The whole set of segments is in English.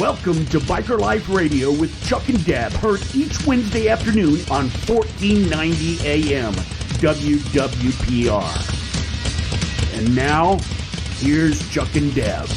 Welcome to Biker Life Radio with Chuck-n-Deb, heard each Wednesday afternoon on 1490 AM WWPR. And now, here's Chuck-n-Deb.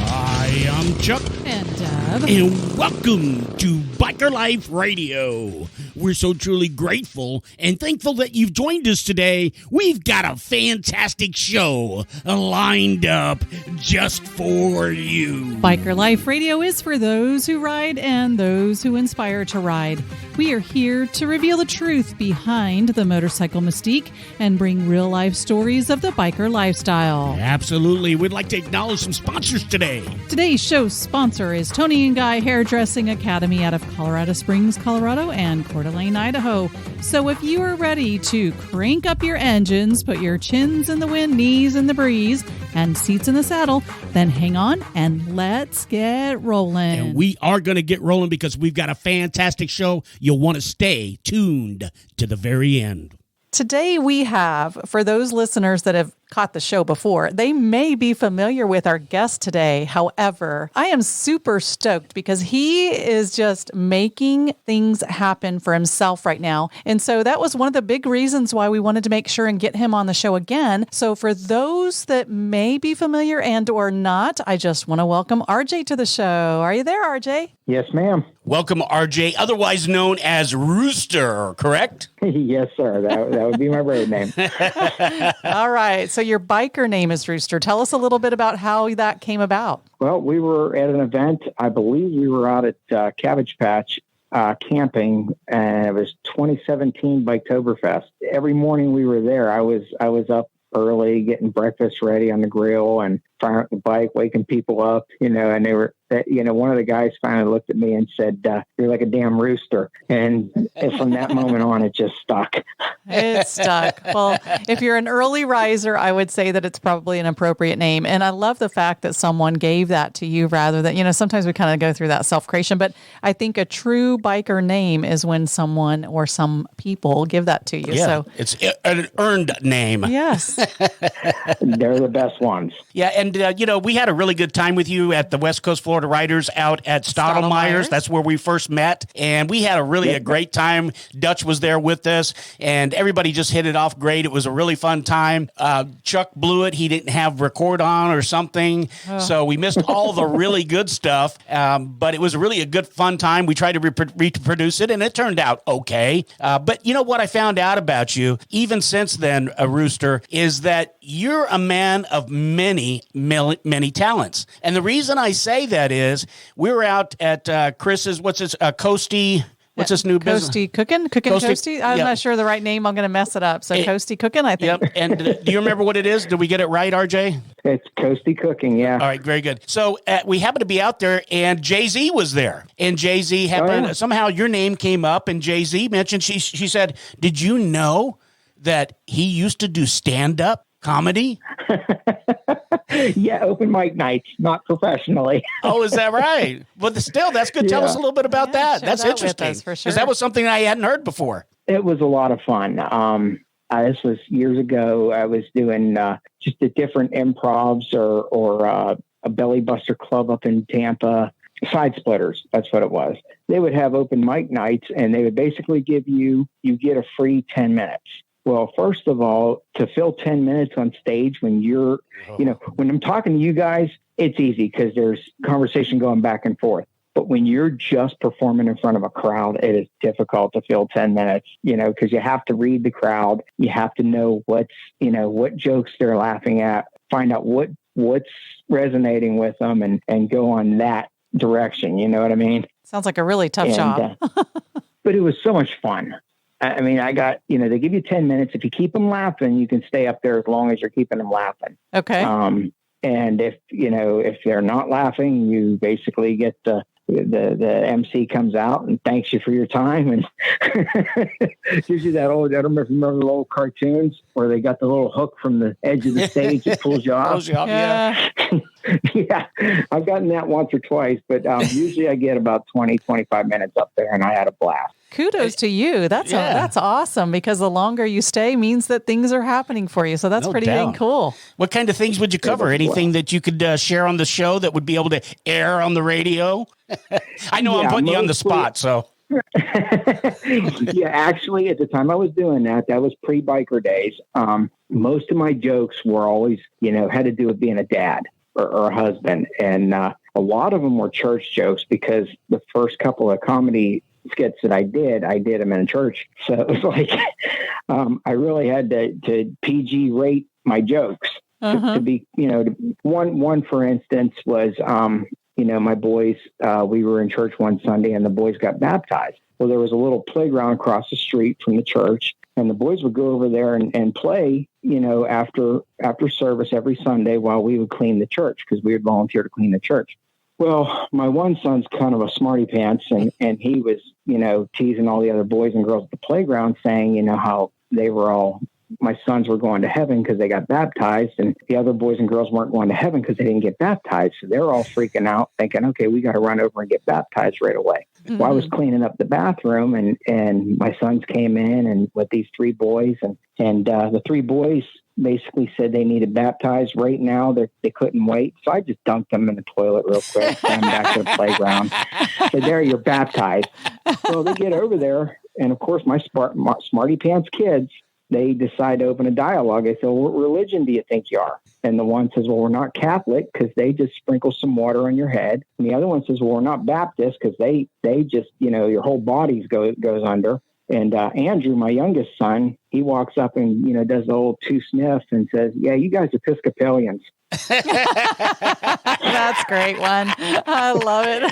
Hi, I'm Chuck. And Deb. And welcome to Biker Life Radio. We're so truly grateful and thankful that you've joined us today. We've got a fantastic show lined up just for you. Biker Life Radio is for those who ride and those who inspire to ride. We are here to reveal the truth behind the motorcycle mystique and bring real-life stories of the biker lifestyle. Absolutely. We'd like to acknowledge some sponsors today. Today's show sponsor is Tony and Guy Hairdressing Academy out of Colorado Springs, Colorado, and Coeur d'Alene, Idaho. So if you are ready to crank up your engines, put your chins in the wind, knees in the breeze, and seats in the saddle, then hang on and let's get rolling. And we are going to get rolling because we've got a fantastic show. You'll want to stay tuned to the very end. Today we have, for those listeners that have caught the show before, they may be familiar with our guest today. However, I am super stoked because he is just making things happen for himself right now. And so that was one of the big reasons why we wanted to make sure and get him on the show again. So for those that may be familiar and or not, I just want to welcome RJ to the show. Are you there, RJ? Yes, ma'am. Welcome, RJ, otherwise known as Rooster, correct? Yes, sir. That would be my bird name. All right. So your biker name is Rooster. Tell us a little bit about how that came about. Well, we were at an event. I believe we were out at Cabbage Patch camping, and it was 2017 Biketoberfest. Every morning we were there. I was up early, getting breakfast ready on the grill and firing up the bike, waking people up, and they were, one of the guys finally looked at me and said, "You're like a damn rooster." And from that moment on, it just stuck. It stuck. Well, if you're an early riser, I would say that it's probably an appropriate name. And I love the fact that someone gave that to you rather than, sometimes we kind of go through that self-creation, but I think a true biker name is when someone or some people give that to you. Yeah, so it's an earned name. Yes. They're the best ones. Yeah, and we had a really good time with you at the West Coast Florida Riders out at Stottlemeyer's. That's where we first met, and we had a great time. Dutch was there with us, and everybody just hit it off great. It was a really fun time. Chuck blew it. He didn't have record on or something, so we missed all the really good stuff, but it was really a good, fun time. We tried to reproduce it, and it turned out okay. But you know what I found out about you, even since then, Rooster, is that you're a man of many talents. And the reason I say that is we were out at Chris's, Coasty, what's this new business? Cooking Coasty? I'm not sure the right name. I'm going to mess it up. So Coasty Cooking, I think. Yep. And do you remember what it is? Did we get it right, RJ? It's Coasty Cooking, yeah. All right, very good. So we happened to be out there, and Jay-Z was there. And Jay-Z happened, somehow your name came up, and Jay-Z mentioned, she said, "Did you know that he used to do stand-up comedy?" Yeah, open mic nights, not professionally. Oh, is that right? But still, that's good. Tell us a little bit about that. That's interesting. Because that was something I hadn't heard before. It was a lot of fun. This was years ago. I was doing just a different improvs or a belly buster club up in Tampa. Side splitters, that's what it was. They would have open mic nights, and they would basically give you get a free 10 minutes. Well, first of all, to fill 10 minutes on stage when you're, when I'm talking to you guys, it's easy because there's conversation going back and forth. But when you're just performing in front of a crowd, it is difficult to fill 10 minutes, because you have to read the crowd. You have to know what jokes they're laughing at, find out what's resonating with them and go on that direction. You know what I mean? Sounds like a really tough job. But it was so much fun. I mean, I got, they give you 10 minutes. If you keep them laughing, you can stay up there as long as you're keeping them laughing. Okay. And if they're not laughing, you basically get the MC comes out and thanks you for your time and gives you that old, I don't know if you remember the old cartoons where they got the little hook from the edge of the stage that pulls you off. Yeah. Yeah, I've gotten that once or twice, but usually I get about 20, 25 minutes up there, and I had a blast. Kudos to you. That's awesome, because the longer you stay means that things are happening for you. So that's pretty dang cool. What kind of things would you cover? Anything that you could share on the show that would be able to air on the radio? I know I'm putting you on the spot, so. Yeah, actually, at the time I was doing that was pre-biker days. Most of my jokes were always, had to do with being a dad or a husband. And a lot of them were church jokes, because the first couple of comedy skits that I did them in a church. So it was like, I really had to PG rate my jokes to be, one, for instance, was, my boys, we were in church one Sunday and the boys got baptized. Well, there was a little playground across the street from the church, and the boys would go over there and play, after service every Sunday while we would clean the church, because we would volunteer to clean the church. Well, my one son's kind of a smarty pants, and he was, teasing all the other boys and girls at the playground, saying, how they were all, my sons were going to heaven because they got baptized, and the other boys and girls weren't going to heaven because they didn't get baptized. So they're all freaking out, thinking, okay, we got to run over and get baptized right away. Mm-hmm. Well, I was cleaning up the bathroom, and my sons came in and with these three boys, and the three boys basically said they needed baptized right now. They couldn't wait. So I just dunked them in the toilet real quick, ran back to the playground. So there, you're baptized. So they get over there, and of course, my smarty pants kids, they decide to open a dialogue. I said, well, what religion do you think you are? And the one says, well, we're not Catholic, because they just sprinkle some water on your head. And the other one says, well, we're not Baptist, because they just, your whole body goes under. And Andrew, my youngest son, he walks up and, does the old two sniffs and says, yeah, you guys Episcopalians. That's a great one. I love it.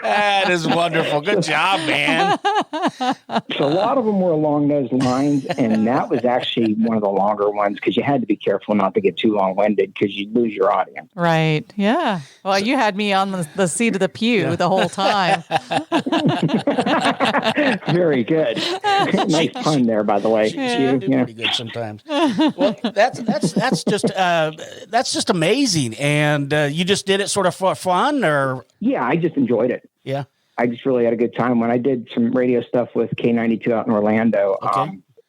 That is wonderful. Good job, man. So a lot of them were along those lines, and that was actually one of the longer ones, because you had to be careful not to get too long-winded, because you'd lose your audience. Right. Yeah. Well, you had me on the seat of the pew the whole time. Very good. Nice pun there, by the way. Yeah, pretty good sometimes. Well, that's just amazing. And you just did it sort of for fun, or? Yeah, I just enjoyed it. Yeah. I just really had a good time. When I did some radio stuff with K92 out in Orlando,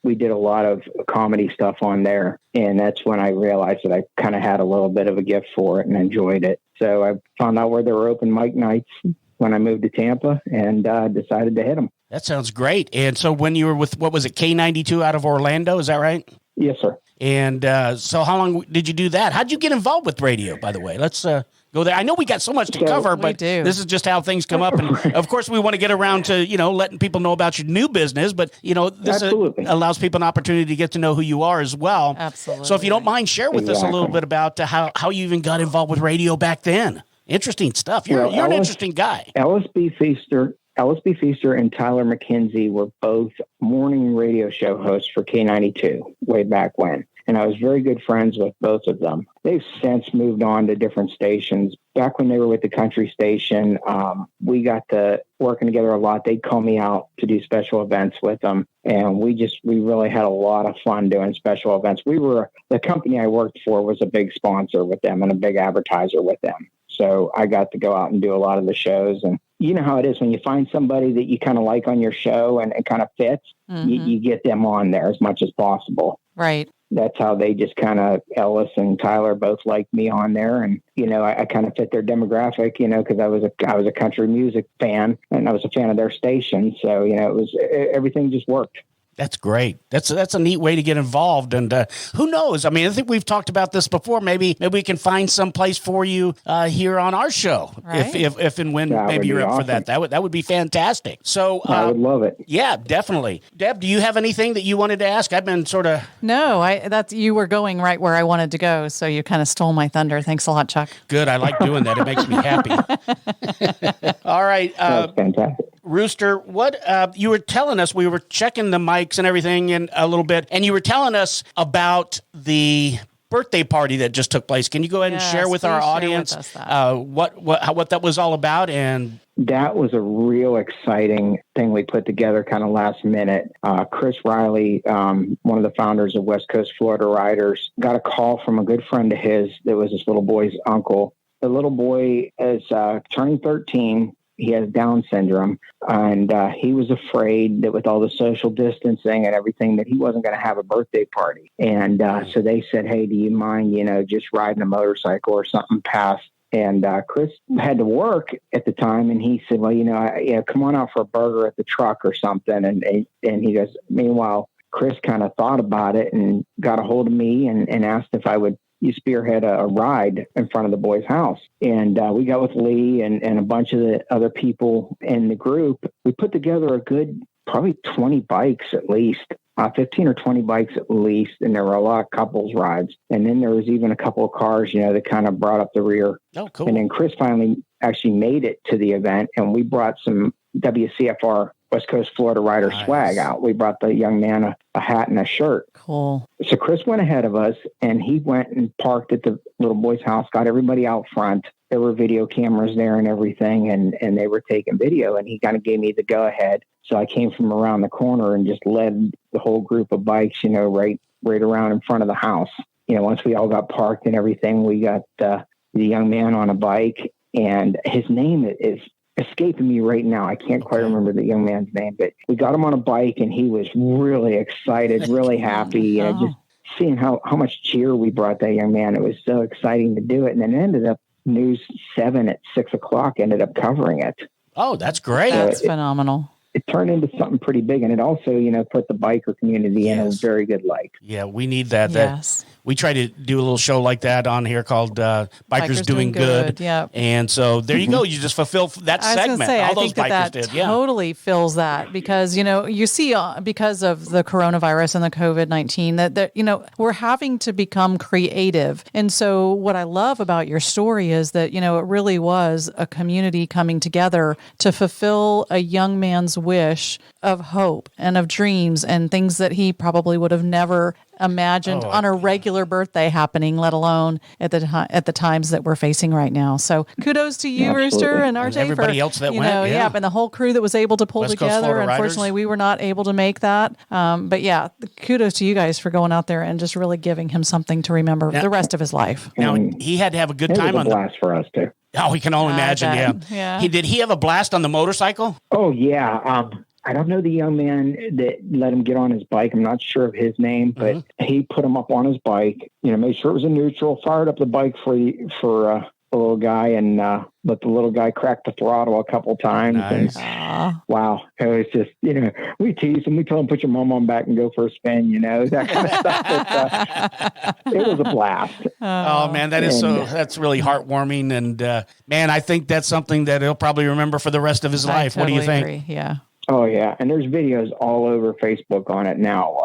we did a lot of comedy stuff on there. And that's when I realized that I kind of had a little bit of a gift for it and enjoyed it. So I found out where there were open mic nights when I moved to Tampa, and decided to hit them. That sounds great. And so when you were with, what was it, K92 out of Orlando, is that right? Yes, sir. And so how long did you do that? How'd you get involved with radio, by the way? Let's go there. I know we got so much to cover, but this is just how things come up. And of course, we want to get around to, letting people know about your new business, but, this allows people an opportunity to get to know who you are as well. Absolutely. So if you don't mind, share with us a little bit about how you even got involved with radio back then. Interesting stuff. You're an interesting guy. LSB Feaster and Tyler McKenzie were both morning radio show hosts for K92 way back when. And I was very good friends with both of them. They've since moved on to different stations. Back when they were with the country station, we got to working together a lot. They'd call me out to do special events with them. And we really had a lot of fun doing special events. The company I worked for was a big sponsor with them and a big advertiser with them. So I got to go out and do a lot of the shows. And you know how it is when you find somebody that you kind of like on your show and it kind of fits, you get them on there as much as possible. Right. That's how they just kind of, Ellis and Tyler both liked me on there. And, I kind of fit their demographic, because I was a country music fan and I was a fan of their station. So, everything just worked. That's great. That's a neat way to get involved. And who knows? I mean, I think we've talked about this before. Maybe we can find some place for you here on our show, right? if and when maybe you're up for that. That would be fantastic. So I would love it. Yeah, definitely. Deb, do you have anything that you wanted to ask? I've been sort of you were going right where I wanted to go, so you kind of stole my thunder. Thanks a lot, Chuck. Good. I like doing that. It makes me happy. All right. That's fantastic. Rooster, what you were telling us, we were checking the mics and everything in a little bit, and you were telling us about the birthday party that just took place. Can you go ahead and share with our audience what that was all about? And that was a real exciting thing we put together kind of last minute. Chris Riley, one of the founders of West Coast Florida Riders, got a call from a good friend of his that was this little boy's uncle. The little boy is turning 13. He has Down syndrome, and he was afraid that with all the social distancing and everything that he wasn't going to have a birthday party. And so they said, hey, do you mind, just riding a motorcycle or something past? And Chris had to work at the time, and he said, well, come on out for a burger at the truck or something. And he goes, meanwhile, Chris kind of thought about it and got a hold of me and asked if I would spearhead a ride in front of the boy's house. And we got with Lee and a bunch of the other people in the group. We put together a good, probably 20 bikes at least, 15 or 20 bikes at least. And there were a lot of couples rides. And then there was even a couple of cars, that kind of brought up the rear. Oh, cool. And then Chris finally actually made it to the event, and we brought some WCFR West Coast Florida Rider swag out. We brought the young man a hat and a shirt. Cool. So Chris went ahead of us, and he went and parked at the little boy's house, got everybody out front. There were video cameras there and everything, and they were taking video, and he kind of gave me the go ahead. So I came from around the corner and just led the whole group of bikes, right around in front of the house. Once we all got parked and everything, we got the young man on a bike, and his name is escaping me right now. I can't quite remember the young man's name, but we got him on a bike, and he was really excited, really happy. Just seeing how much cheer we brought that young man. It was so exciting to do it. And then it ended up News 7 at 6:00 ended up covering it. Oh, that's great. That's phenomenal. It turned into something pretty big, and it also, put the biker community in a very good light. Yeah, we need that. Yes. We try to do a little show like that on here called Bikers Doing Good. Yep. And so there you go. You just fulfill that segment. I think that totally fills that because, you see because of the coronavirus and the COVID-19 that, we're having to become creative. And so what I love about your story is that, it really was a community coming together to fulfill a young man's wish of hope and of dreams and things that he probably would have never imagined on a regular birthday happening, let alone at the times that we're facing right now. So kudos to you, Rooster and RJ, and everybody else that went, and the whole crew that was able to pull West Coast together. Florida Unfortunately, Riders. we were not able to make that. But kudos to you guys for going out there and just really giving him something to remember the rest of his life. Now, he had to have a good time on the blast for us too. Oh, we can only imagine. Yeah. Did he have a blast on the motorcycle? Oh yeah. I don't know the young man that let him get on his bike. I'm not sure of his name, but he put him up on his bike, made sure it was in neutral, fired up the bike for the little guy, and let the little guy crack the throttle a couple times. Nice. And wow. It was just, we teased him. We told him, put your mom on back and go for a spin, that kind of stuff. But, it was a blast. Oh man, that's really heartwarming. And man, I think that's something that he'll probably remember for the rest of his life. Totally what do you think? agree. Yeah. Oh yeah, and there's videos all over Facebook on it now.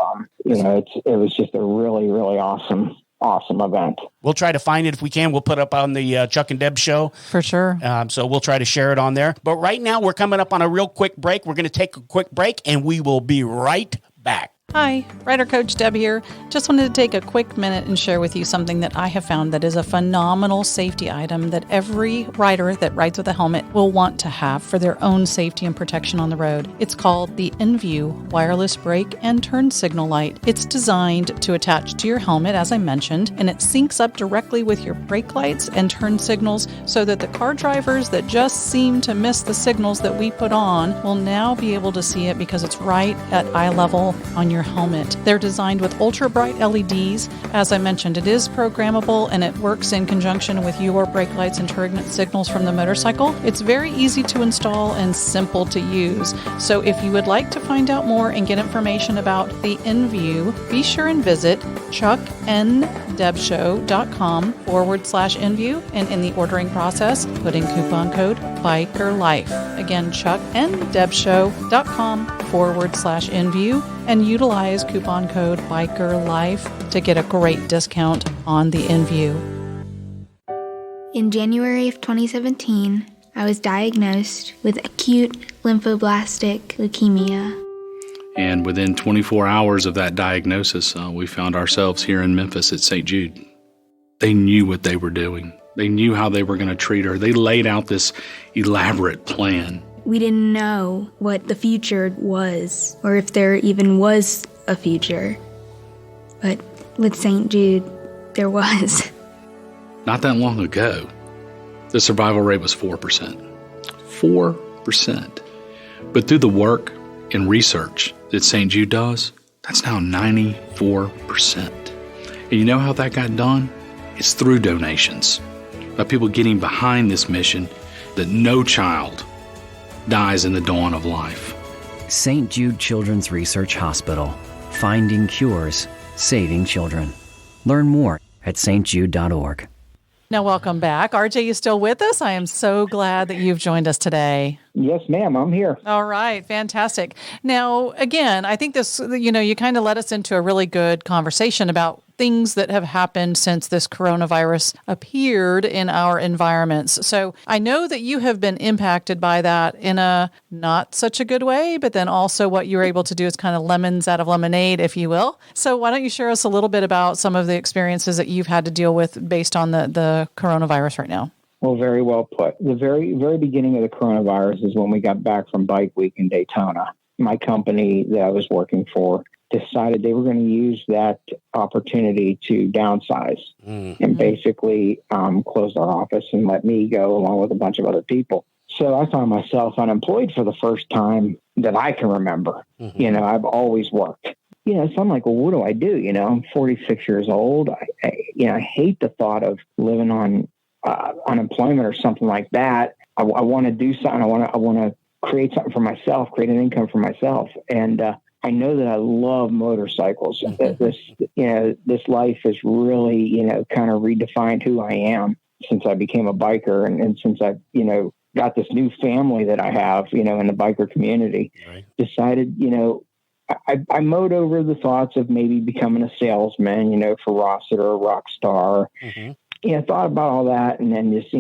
It was just a really, really awesome event. We'll try to find it if we can. We'll put up on the Chuck-n-Deb show for sure. So we'll try to share it on there. But right now we're coming up on a real quick break. We're going to take a quick break, and we will be right back. Hi, Rider Coach Deb here. Just wanted to take a quick minute and share with you something that I have found that is a phenomenal safety item that every rider that rides with a helmet will want to have for their own safety and protection on the road. It's called the InView Wireless Brake and Turn Signal Light. It's designed to attach to your helmet, as I mentioned, and it syncs up directly with your brake lights and turn signals so that the car drivers that just seem to miss the signals that we put on will now be able to see it because it's right at eye level on your helmet. They're designed with ultra bright LEDs. As I mentioned, it is programmable and it works in conjunction with your brake lights and turn signals from the motorcycle. It's very easy to install and simple to use. So if you would like to find out more and get information about the InView, be sure and visit chuckndebbshow.com/InView, and in the ordering process, put in coupon code BIKERLIFE. Again, chuckndebbshow.com/InView, and utilize coupon code BIKERLIFE to get a great discount on the InView. In January of 2017, I was diagnosed with acute lymphoblastic leukemia. And within 24 hours of that diagnosis, we found ourselves here in Memphis at St. Jude. They knew what they were doing. They knew how they were going to treat her. They laid out this elaborate plan. We didn't know what the future was, or if there even was a future. But with St. Jude, there was. Not that long ago, the survival rate was 4%. 4%. But through the work and research that St. Jude does, that's now 94%. And you know how that got done? It's through donations, by people getting behind this mission that no child dies in the dawn of life. St. Jude Children's Research Hospital. Finding cures, saving children. Learn more at stjude.org. Now, welcome back. RJ, you still with us? I am so glad that you've joined us today. Yes, ma'am. I'm here. All right. Fantastic. Now, again, I think this, you kind of led us into a really good conversation about things that have happened since this coronavirus appeared in our environments. So I know that you have been impacted by that in a not such a good way, but then also what you're able to do is kind of lemons out of lemonade, if you will. So why don't you share us a little bit about some of the experiences that you've had to deal with based on the coronavirus right now? Well, very well put. The very, very beginning of the coronavirus is when we got back from Bike Week in Daytona. My company that I was working for decided they were going to use that opportunity to downsize and basically close our office and let me go along with a bunch of other people. So I found myself unemployed for the first time that I can remember. I've always worked. So I'm like, well, what do I do? I'm 46 years old. I hate the thought of living on unemployment or something like that. I want to do something. I want to create something for myself, create an income for myself. And I know that I love motorcycles. This life has really, kind of redefined who I am since I became a biker and since I've, got this new family that I have, in the biker community. Right. Decided, I mowed over the thoughts of maybe becoming a salesman, for Rooster or Rockstar. Thought about all that and then just,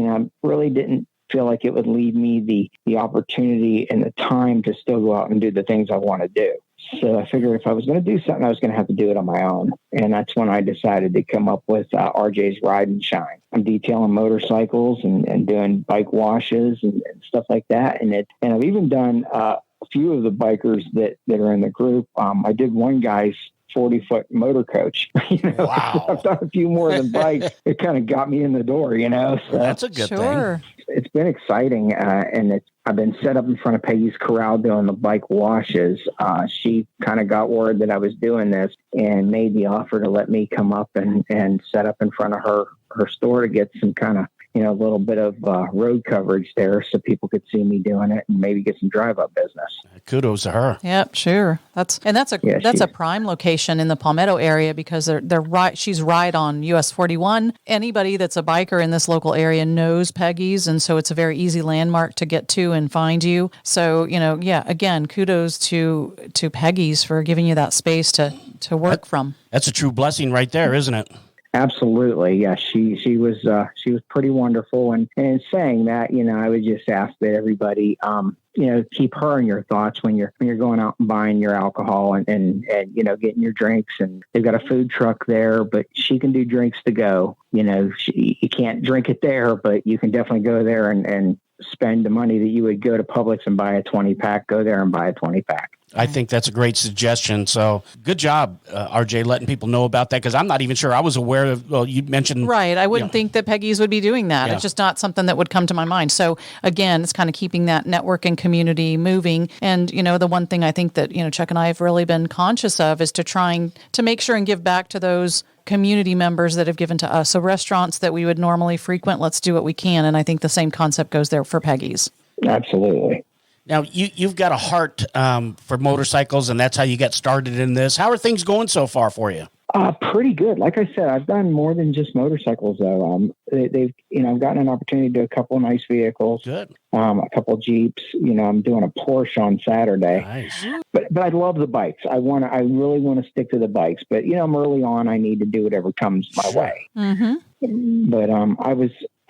really didn't feel like it would leave me the opportunity and the time to still go out and do the things I want to do. So I figured if I was going to do something, I was going to have to do it on my own. And that's when I decided to come up with RJ's Ride and Shine. I'm detailing motorcycles and doing bike washes and stuff like that. And I've even done a few of the bikers that are in the group. I did one guy's 40-foot motor coach. Wow. I've done a few more than bikes. It kind of got me in the door, So that's a good thing. It's been exciting, and I've been set up in front of Peggy's Corral doing the bike washes. She kind of got word that I was doing this and made the offer to let me come up and set up in front of her store to get some kind of a little bit of road coverage there so people could see me doing it and maybe get some drive-up business. Kudos to her. Yep, sure. That's a prime location in the Palmetto area because they're right. She's right on US 41. Anybody that's a biker in this local area knows Peggy's, and so it's a very easy landmark to get to and find you. So again, kudos to Peggy's for giving you that space to work from. That's a true blessing right there, isn't it? Absolutely. Yeah. She was pretty wonderful. And in saying that, I would just ask that everybody, keep her in your thoughts when you're going out and buying your alcohol and getting your drinks. And they've got a food truck there, but she can do drinks to go. You can't drink it there, but you can definitely go there and spend the money that you would go to Publix and buy a 20-pack, go there and buy a 20-pack. I think that's a great suggestion. So good job, RJ, letting people know about that because I'm not even sure I was aware of, well, you mentioned. Right. I wouldn't think that Peggy's would be doing that. Yeah. It's just not something that would come to my mind. So again, it's kind of keeping that network and community moving. And, the one thing I think that, Chuck and I have really been conscious of is to trying to make sure and give back to those community members that have given to us. So restaurants that we would normally frequent, let's do what we can. And I think the same concept goes there for Peggy's. Absolutely. Now, you've got a heart for motorcycles, and that's how you got started in this. How are things going so far for you? Pretty good. Like I said, I've done more than just motorcycles, though. I've gotten an opportunity to do a couple of nice vehicles. Good. A couple of Jeeps. I'm doing a Porsche on Saturday. Nice. But I love the bikes. I really want to stick to the bikes. But I'm early on. I need to do whatever comes my way. Mm-hmm. But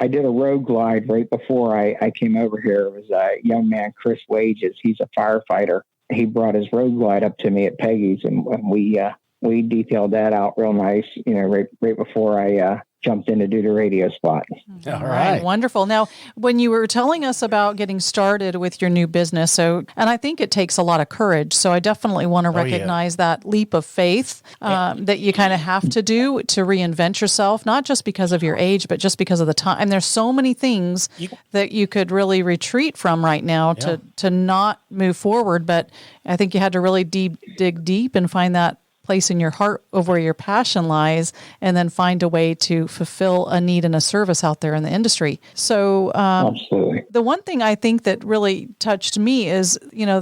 I did a road glide right before I came over here. It was a young man, Chris Wages. He's a firefighter. He brought his road glide up to me at Peggy's, and we we detailed that out real nice, right before I jumped in to do the radio spot. All right. Wonderful. Now, when you were telling us about getting started with your new business, and I think it takes a lot of courage. So I definitely want to recognize that leap of faith that you kind of have to do to reinvent yourself, not just because of your age, but just because of the time. And there's so many things that you could really retreat from right now to not move forward. But I think you had to really dig deep and find that place in your heart of where your passion lies, and then find a way to fulfill a need and a service out there in the industry. So absolutely. The one thing I think that really touched me is,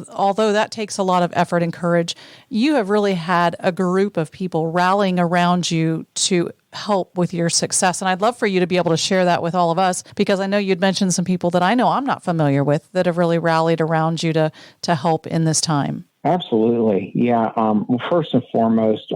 although that takes a lot of effort and courage, you have really had a group of people rallying around you to help with your success. And I'd love for you to be able to share that with all of us, because I know you'd mentioned some people that I know I'm not familiar with that have really rallied around you to help in this time. Absolutely. Yeah. Well, first and foremost,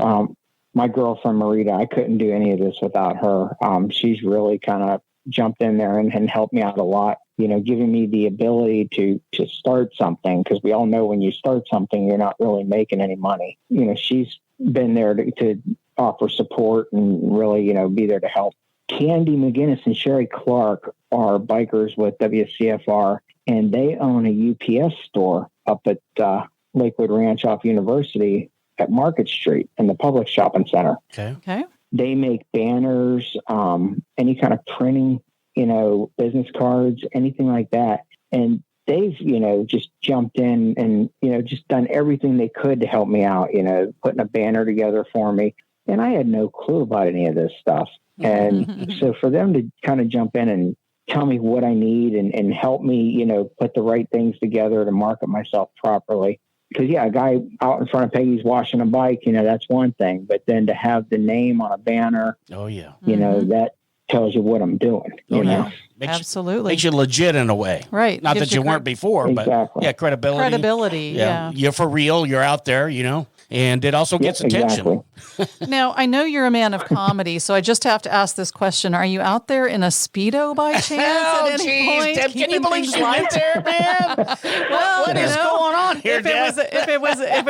my girlfriend, Marita, I couldn't do any of this without her. She's really kind of jumped in there and helped me out a lot, giving me the ability to start something, because we all know when you start something, you're not really making any money. She's been there to offer support and really, be there to help. Candy McGinnis and Sherry Clark are bikers with WCFR, and they own a UPS store up at Lakewood Ranch off University at Market Street in the public shopping center. Okay. They make banners, any kind of printing, business cards, anything like that. And they've, just jumped in and, just done everything they could to help me out, putting a banner together for me. And I had no clue about any of this stuff. And so for them to kind of jump in and tell me what I need and help me, put the right things together to market myself properly. Because, a guy out in front of Peggy's washing a bike, that's one thing. But then to have the name on a banner, that tells you what I'm doing. You know? Absolutely. Makes you legit in a way. Right. Not that you weren't before, exactly. but credibility. Credibility, yeah. You're for real. You're out there, and it also gets attention. Exactly. Now, I know you're a man of comedy, so I just have to ask this question. Are you out there in a Speedo by chance at any point? Deb, can you believe she went there, man? Well, what is going on here, if it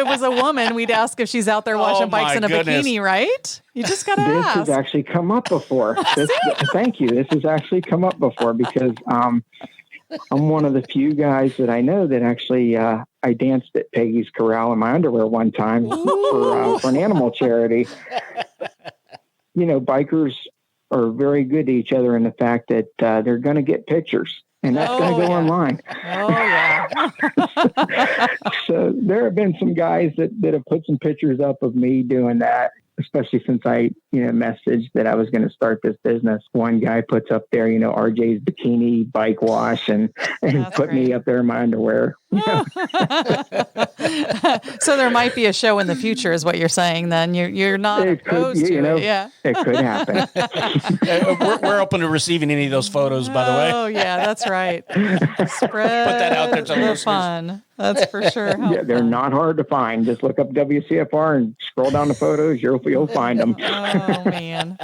was a woman, we'd ask if she's out there washing bikes in a bikini, right? You just got to ask. This has actually come up before. Thank you. This has actually come up before because I'm one of the few guys that I know that actually I danced at Peggy's Corral in my underwear one time for an animal charity. Bikers are very good to each other in the fact that they're going to get pictures. And that's going to go online. Oh, yeah. So there have been some guys that have put some pictures up of me doing that, especially since I, messaged that I was going to start this business. One guy puts up there, RJ's bikini bike wash and put me up there in my underwear. So there might be a show in the future is what you're saying then. You're not opposed to it. Yeah. It could happen. We're open to receiving any of those photos, by the way. Oh, yeah, that's right. Spread Put that out there to the listeners. fun. That's for sure. Yeah, they're not hard to find. Just look up WCFR and scroll down the photos. You'll find them. Oh, man.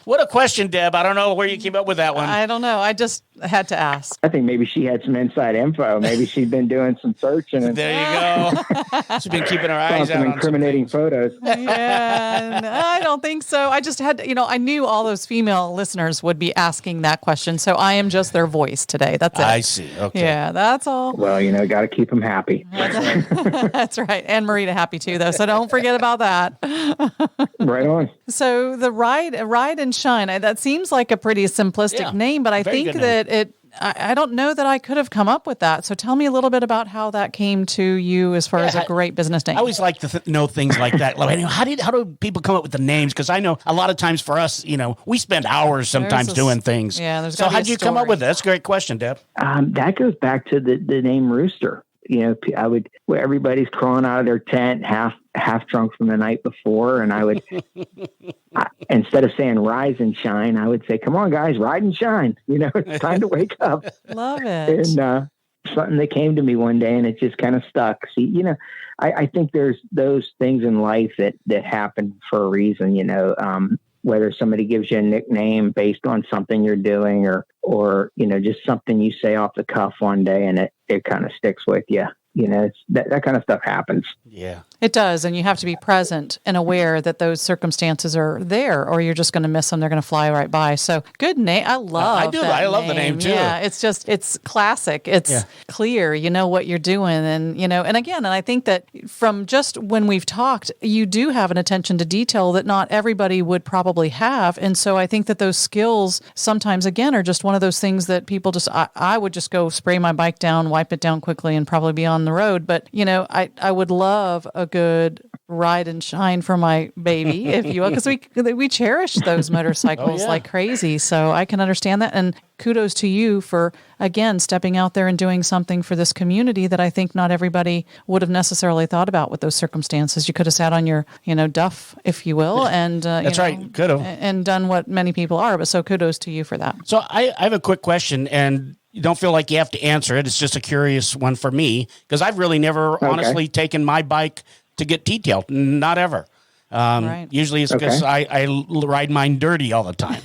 What a question, Deb. I don't know where you came up with that one. I don't know. I just had to ask. I think maybe she had some inside info. Maybe she'd been doing some searching. And there you go. She's been keeping her eyes out some on incriminating photos. Yeah, I don't think so. I just had, I knew all those female listeners would be asking that question. So I am just their voice today. That's it. I see. Okay. Yeah, that's all. Well, got to keep them happy. That's right. And Marita happy too, though. So don't forget about that. Right on. So the Ride and Shine, that seems like a pretty simplistic name, but I think that I don't know that I could have come up with that. So tell me a little bit about how that came to you as far as a great business name. I always like to know things like that. Like, how do people come up with the names? Because I know a lot of times for us, we spend hours sometimes doing things. Yeah. So how did you come up with that? That's a great question, Deb. That goes back to the name Rooster. Everybody's crawling out of their tent, half drunk from the night before. And I would, instead of saying rise and shine, I would say, come on guys, ride and shine. It's time to wake up. Love it. And, something that came to me one day and it just kind of stuck. See, I think there's those things in life that happen for a reason, whether somebody gives you a nickname based on something you're doing or just something you say off the cuff one day and it kind of sticks with you. It's that kind of stuff happens. Yeah. It does, and you have to be present and aware that those circumstances are there, or you're just going to miss them. They're going to fly right by. So good name. I love I do. that I love the name, too. Yeah, it's classic. It's clear. You know what you're doing. And, and again, and I think that from just when we've talked, you do have an attention to detail that not everybody would probably have. And so I think that those skills sometimes, again, are just one of those things that people just, I would just go spray my bike down, wipe it down quickly, and probably be on the road. But, I would love a good ride and shine for my baby, if you will, because we cherish those motorcycles like crazy. So I can understand that. And kudos to you for, again, stepping out there and doing something for this community that I think not everybody would have necessarily thought about with those circumstances. You could have sat on your, duff, if you will, and that's right, could have, and done what many people are. But so kudos to you for that. So I have a quick question, and you don't feel like you have to answer it. It's just a curious one for me, because I've really never honestly taken my bike to get detailed. Not ever. Usually it's because I ride mine dirty all the time.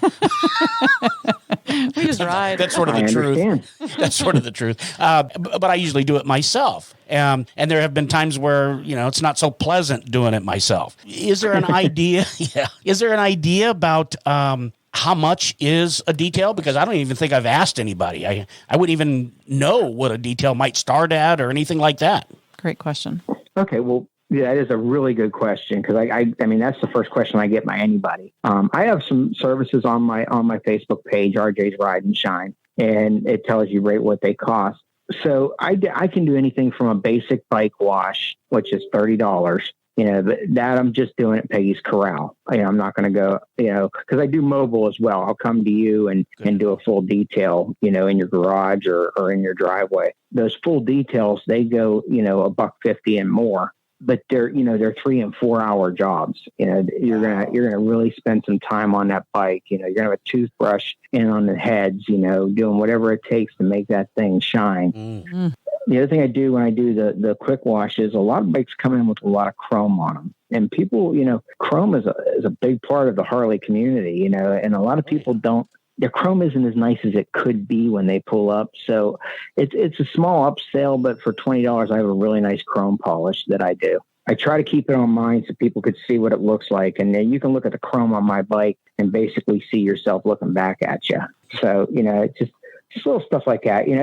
We just ride. That's sort of the truth. That's sort of the truth. But I usually do it myself. And there have been times where, it's not so pleasant doing it myself. Is there an idea? Is there an idea about how much is a detail? Because I don't even think I've asked anybody. I wouldn't even know what a detail might start at or anything like that. Great question. Okay, well, yeah, that is a really good question, because I mean that's the first question I get by anybody. I have some services on my Facebook page, RJ's Ride and Shine, and it tells you right what they cost. So I can do anything from a basic bike wash, which is $30. But that I'm just doing at Peggy's Corral. I'm not going to go, because I do mobile as well. I'll come to you and do a full detail, in your garage or in your driveway. Those full details, they go, $150 and more. But they're 3 and 4 hour jobs. You're gonna really spend some time on that bike. You're gonna have a toothbrush in on the heads. Doing whatever it takes to make that thing shine. Mm-hmm. The other thing I do when I do the quick wash is a lot of bikes come in with a lot of chrome on them, and people, chrome is a big part of the Harley community. And a lot of people don't. The chrome isn't as nice as it could be when they pull up. So it's a small upsell, but for $20, I have a really nice chrome polish that I do. I try to keep it on mine so people could see what it looks like. And then you can look at the chrome on my bike and basically see yourself looking back at you. So, it's just little stuff like that. You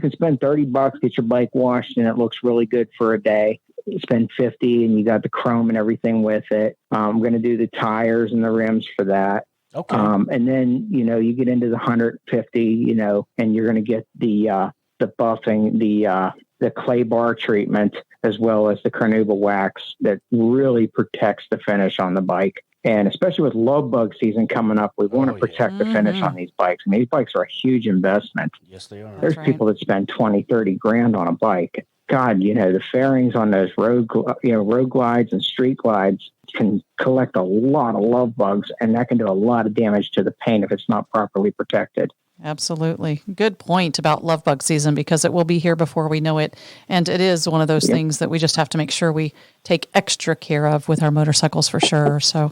can spend $30, get your bike washed, and it looks really good for a day. You spend $50 and you got the chrome and everything with it. I'm going to do the tires and the rims for that. Okay. And then, you get into the 150, and you're going to get the buffing, the clay bar treatment, as well as the carnauba wax that really protects the finish on the bike. And especially with love bug season coming up, we want to protect the finish on these bikes. And these bikes are a huge investment. Yes, they are. There's people that spend 20, 30 grand on a bike. God, the fairings on those road glides and street glides can collect a lot of love bugs, and that can do a lot of damage to the paint if it's not properly protected. Absolutely. Good point about love bug season, because it will be here before we know it. And it is one of those things that we just have to make sure we take extra care of with our motorcycles for sure. So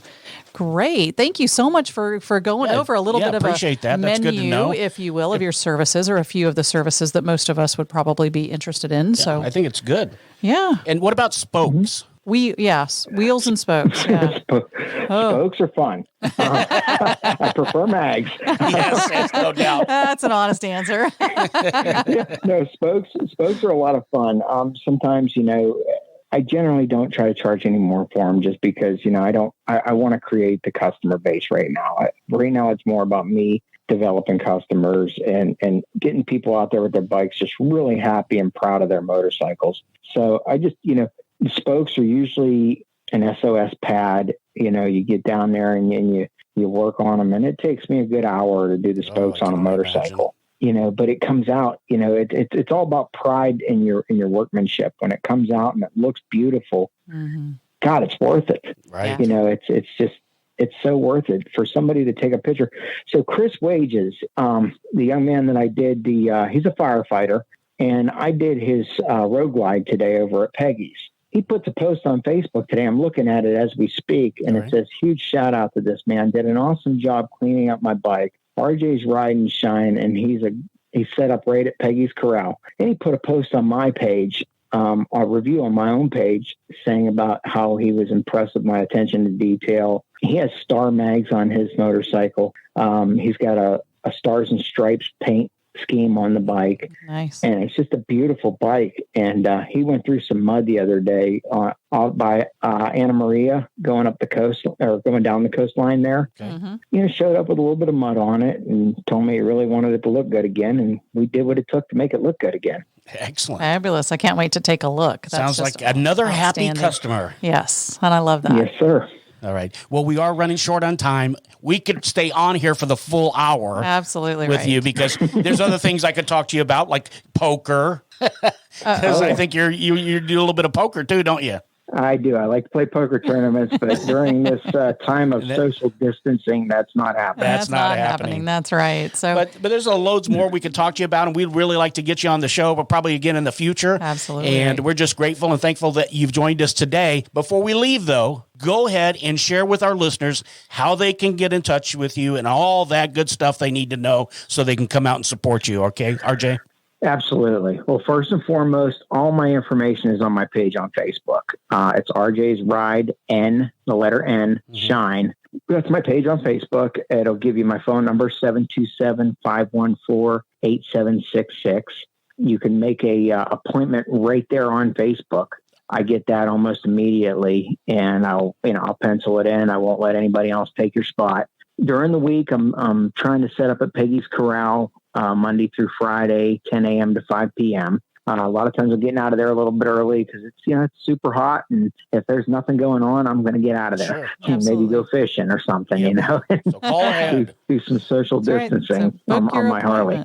great. Thank you so much for going over a little bit of a menu, if you will, of your services, or a few of the services that most of us would probably be interested in. So I think it's good. Yeah. And what about spokes? Wheels and spokes. Yeah. Spokes are fun. I prefer mags. Yes, no doubt. That's an honest answer. No, spokes are a lot of fun. Sometimes, I generally don't try to charge any more for them, just because, I want to create the customer base right now. Right now, it's more about me developing customers and getting people out there with their bikes just really happy and proud of their motorcycles. So I just, the spokes are usually an SOS pad. You get down there and you work on them, and it takes me a good hour to do the spokes on a motorcycle. But it comes out, it's all about pride in your workmanship. When it comes out and it looks beautiful, God, it's worth it. Right. It's so worth it for somebody to take a picture. So Chris Wages, the young man that I did he's a firefighter, and I did his road glide today over at Peggy's. He puts a post on Facebook today. I'm looking at it as we speak, and it says, huge shout out to this man. Did an awesome job cleaning up my bike. RJ's Ride and Shine, and he's set up right at Peggy's Corral. And he put a post on my page a review on my own page saying about how he was impressed with my attention to detail. He has star mags on his motorcycle. He's got a Stars and Stripes paint scheme on the bike. Nice. And it's just a beautiful bike. And he went through some mud the other day out by Anna Maria, going up the coast or going down the coastline there. Okay. Mm-hmm. Showed up with a little bit of mud on it and told me he really wanted it to look good again. And we did what it took to make it look good again. Excellent. Fabulous. I can't wait to take a look. That's Sounds like another happy customer. Yes. And I love that. Yes, sir. All right. Well, we are running short on time. We could stay on here for the full hour. Absolutely with you because there's other things I could talk to you about, like poker. Because I think you do a little bit of poker too, don't you? I do. I like to play poker tournaments, but during this time of social distancing, that's not happening. That's not happening. That's right. So, but there's loads more we could talk to you about, and we'd really like to get you on the show, but probably again in the future. Absolutely. And we're just grateful and thankful that you've joined us today. Before we leave, though, go ahead and share with our listeners how they can get in touch with you and all that good stuff they need to know so they can come out and support you. Okay, RJ? Absolutely. Well, first and foremost, all my information is on my page on Facebook. It's RJ's Ride N, the letter N, Shine. That's my page on Facebook. It'll give you my phone number, 727-514-8766. You can make a appointment right there on Facebook. I get that almost immediately, and I'll pencil it in. I won't let anybody else take your spot. During the week, I'm trying to set up at Peggy's Corral Monday through Friday, 10 a.m. to 5 p.m. A lot of times I'm getting out of there a little bit early because it's super hot, and if there's nothing going on, I'm going to get out of there. Sure. Maybe go fishing or something, So call ahead. do some social distancing So on my Harley.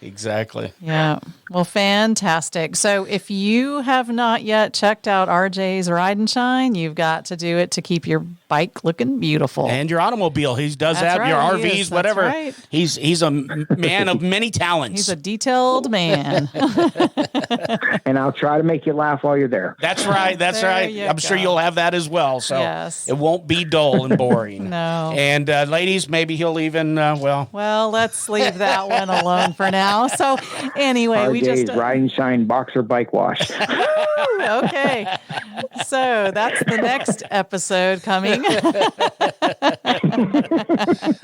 Exactly. Yeah. Well, fantastic. So if you have not yet checked out RJ's Ride and Shine, you've got to do it to keep your bike looking beautiful. And your automobile. He does That's that. right, Your he RVs, is. whatever. That's right. He's a man of many talents. He's a detailed man. And I'll try to make you laugh while you're there. That's right. That's There right. you I'm sure go. you'll have that as well. So Yes. it won't be dull and boring. No. And ladies, maybe he'll even, Well, let's leave that one alone for now. So anyway, RJ's we just Ride and Shine Boxer Bike Wash. okay. So that's the next episode coming.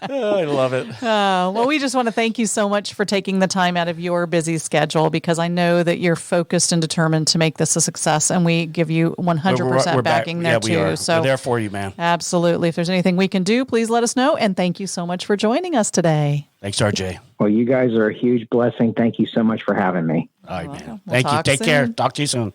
I love it. Well, we just want to thank you so much for taking the time out of your busy schedule, because I know that you're focused and determined to make this a success, and we give you 100% We're backing back. there Yeah, we too. are. So we're there for you, man. absolutely. If there's anything we can do, please let us know. And thank you so much for joining us today. Thanks, RJ. Well, you guys are a huge blessing. Thank you so much for having me. All right, welcome. man. We'll Thank you. talk Take care. soon. Talk to you soon.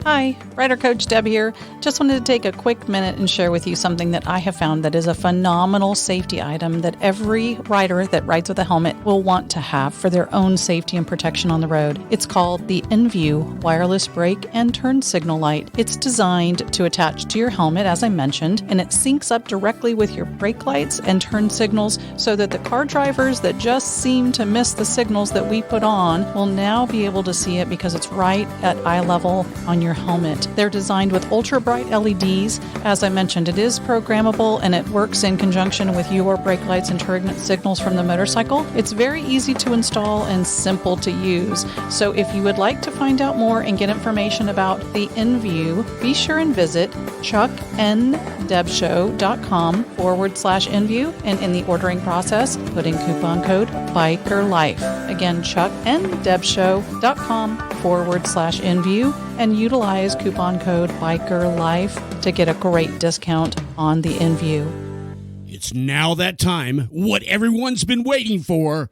Hi, Rider Coach Deb here. Just wanted to take a quick minute and share with you something that I have found that is a phenomenal safety item that every rider that rides with a helmet will want to have for their own safety and protection on the road. It's called the InView Wireless Brake and Turn Signal Light. It's designed to attach to your helmet, as I mentioned, and it syncs up directly with your brake lights and turn signals so that the car drivers that just seem to miss the signals that we put on will now be able to see it because it's right at eye level on your helmet. They're designed with ultra bright LEDs. As I mentioned, it is programmable and it works in conjunction with your brake lights and turn signals from the motorcycle. It's very easy to install and simple to use. So if you would like to find out more and get information about the InView, be sure and visit chuckndebshow.com/InView, and in the ordering process, put in coupon code BIKERLIFE. Again, chuckndebshow.com/InView, and utilize coupon code BIKERLIFE to get a great discount on the InView. It's now that time, what everyone's been waiting for,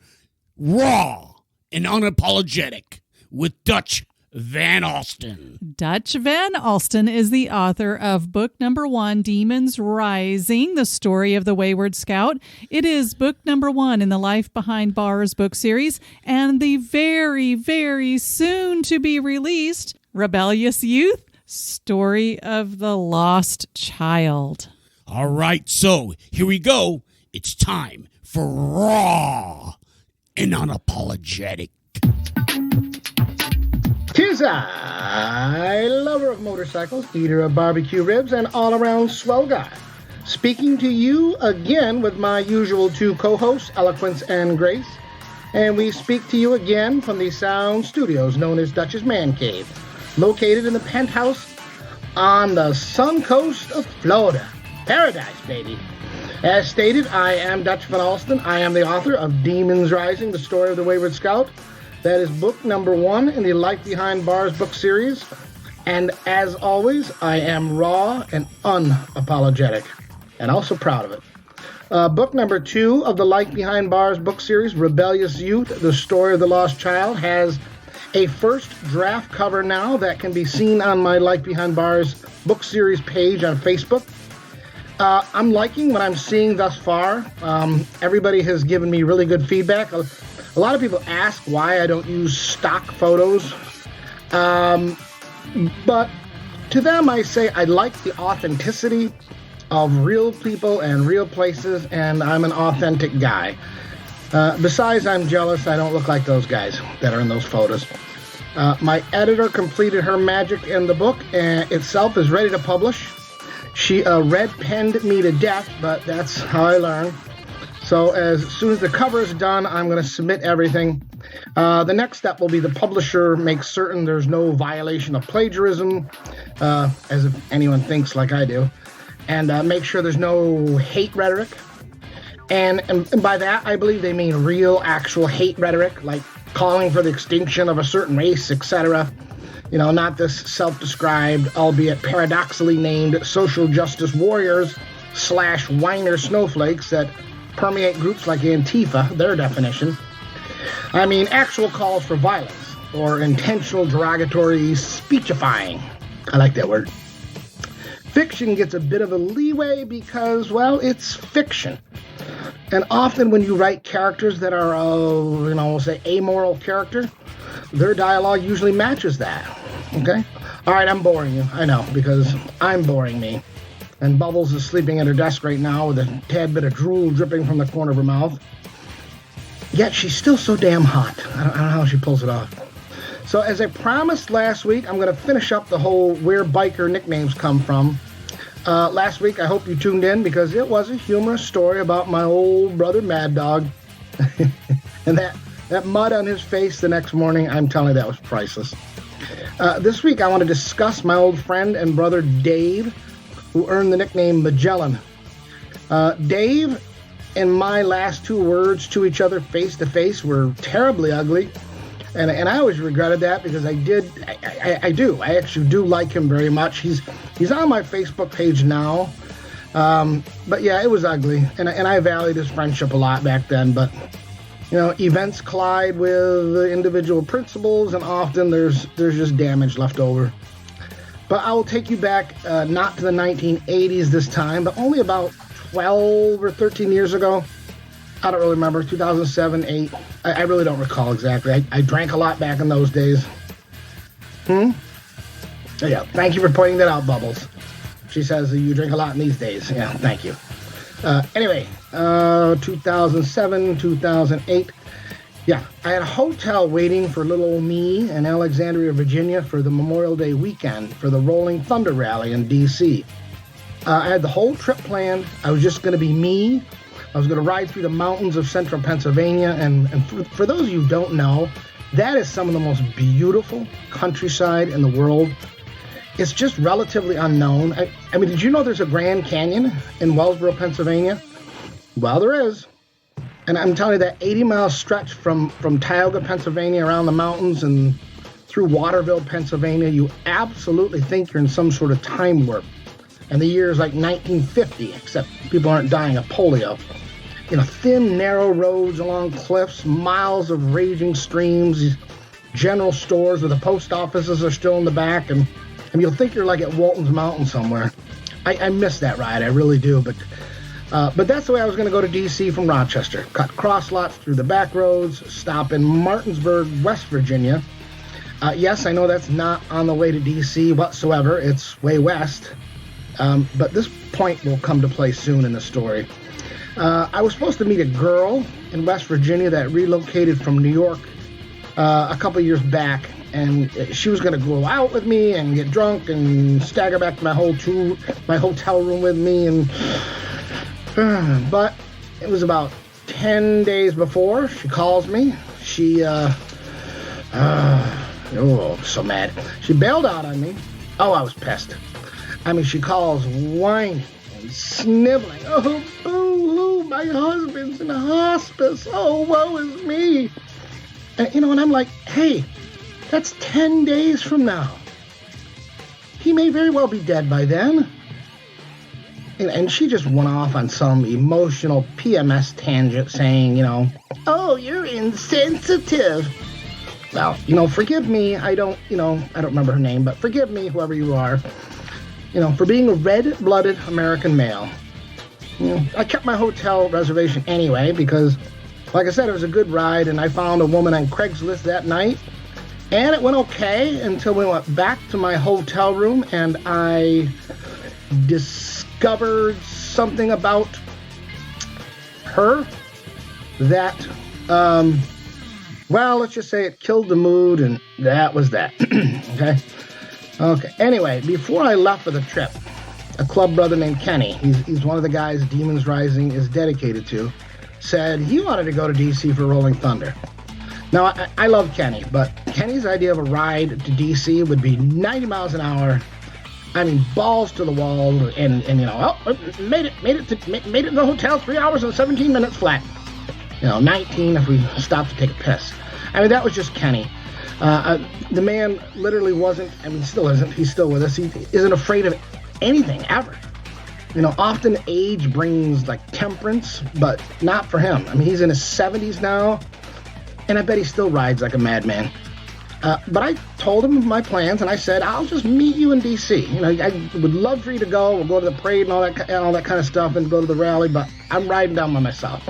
Raw and Unapologetic with Dutch Van Alstin. Dutch Van Alstin is the author of book number 1, Demons Rising, the story of the Wayward Scout. It is book number 1 in the Life Behind Bars book series, and the very, very soon to be released Rebellious Youth, Story of the Lost Child. All right, so here we go. It's time for Raw and Unapologetic. 'Tis I, lover of motorcycles, eater of barbecue ribs, and all-around swell guy, speaking to you again with my usual 2 co-hosts, Eloquence and Grace. and we speak to you again from the sound studios known as Dutch's Man Cave, located in the penthouse on the sun coast of Florida. Paradise, baby. As stated, I am Dutch Van Alstin. I am the author of Demons Rising, the story of the Wayward Scout. That is book number 1 in the Life Behind Bars book series. And as always, I am raw and unapologetic, and also proud of it. Book number 2 of the Life Behind Bars book series, Rebellious Youth, the story of the lost child, has a first draft cover now that can be seen on my Life Behind Bars book series page on Facebook. I'm liking what I'm seeing thus far. Everybody has given me really good feedback. A lot of people ask why I don't use stock photos. But to them, I say I like the authenticity of real people and real places, and I'm an authentic guy. Besides, I'm jealous I don't look like those guys that are in those photos. My editor completed her magic in the book, and itself is ready to publish. She red-penned me to death, but that's how I learn. So as soon as the cover is done, I'm going to submit everything. The next step will be the publisher makes certain there's no violation of plagiarism, as if anyone thinks like I do, and make sure there's no hate rhetoric. And by that, I believe they mean real, actual hate rhetoric, like calling for the extinction of a certain race, etc. You know, not this self-described, albeit paradoxically named social justice warriors / whiner snowflakes that permeate groups like Antifa, their definition. I mean, actual calls for violence or intentional derogatory speechifying. I like that word. Fiction gets a bit of a leeway because, well, it's fiction. And often when you write characters that are, say amoral character, their dialogue usually matches that. Okay? All right, I'm boring you. I know, because I'm boring me. And Bubbles is sleeping at her desk right now with a tad bit of drool dripping from the corner of her mouth. Yet she's still so damn hot. I don't know how she pulls it off. So as I promised last week, I'm going to finish up the whole where biker nicknames come from. Last week, I hope you tuned in because it was a humorous story about my old brother Mad Dog. And that mud on his face the next morning, I'm telling you, that was priceless. This week, I want to discuss my old friend and brother Dave, who earned the nickname Magellan. Dave and my last 2 words to each other face to face were terribly ugly. And I always regretted that because I actually do like him very much. He's on my Facebook page now. But yeah, it was ugly. And I valued his friendship a lot back then. But, you know, events collide with individual principles, and often there's just damage left over. But I will take you back, not to the 1980s this time, but only about 12 or 13 years ago. I don't really remember, 2007, 8. I really don't recall exactly. I drank a lot back in those days. Yeah, thank you for pointing that out, Bubbles. She says you drink a lot in these days. Yeah, thank you. Anyway, 2007, 2008. Yeah, I had a hotel waiting for little old me in Alexandria, Virginia for the Memorial Day weekend for the Rolling Thunder Rally in D.C. I had the whole trip planned. I was just going to be me. I was going to ride through the mountains of central Pennsylvania. And for those of you who don't know, that is some of the most beautiful countryside in the world. It's just relatively unknown. I mean, did you know there's a Grand Canyon in Wellsboro, Pennsylvania? Well, there is. And I'm telling you, that 80-mile stretch from Tioga, Pennsylvania, around the mountains and through Waterville, Pennsylvania, you absolutely think you're in some sort of time warp. And the year is like 1950, except people aren't dying of polio. You know, thin, narrow roads along cliffs, miles of raging streams, these general stores where the post offices are still in the back, and you'll think you're like at Walton's Mountain somewhere. I miss that ride, I really do, but that's the way I was going to go to D.C. from Rochester. Cut cross lots through the back roads, stop in Martinsburg, West Virginia. Yes, I know that's not on the way to D.C. whatsoever. It's way west. But this point will come to play soon in the story. I was supposed to meet a girl in West Virginia that relocated from New York a couple years back, and she was going to go out with me and get drunk and stagger back to my hotel room with me. But it was about 10 days before, she calls me. She, so mad. She bailed out on me. Oh, I was pissed. I mean, she calls whining and sniveling. Oh, boo-hoo, my husband's in a hospice. Oh, woe is me. And, and I'm like, hey, that's 10 days from now. He may very well be dead by then. And she just went off on some emotional PMS tangent saying, oh, you're insensitive. Well, forgive me. I don't remember her name, but forgive me, whoever you are, for being a red-blooded American male. I kept my hotel reservation anyway because, like I said, it was a good ride, and I found a woman on Craigslist that night, and it went okay until we went back to my hotel room, and I discovered something about her that, let's just say it killed the mood, and that was that. Okay. Anyway, before I left for the trip, a club brother named Kenny, he's one of the guys Demons Rising is dedicated to, said he wanted to go to DC for Rolling Thunder. Now, I love Kenny, but Kenny's idea of a ride to DC would be 90 miles an hour. I mean, balls to the wall, and made it in the hotel 3 hours and 17 minutes flat. 19 if we stopped to take a piss. I mean, that was just Kenny. The man literally wasn't, still isn't, he's still with us. He isn't afraid of anything, ever. Often age brings, temperance, but not for him. I mean, he's in his 70s now, and I bet he still rides like a madman. But I told him my plans, and I said, I'll just meet you in D.C. I would love for you to go. We'll go to the parade and all that kind of stuff and go to the rally, but I'm riding down by myself.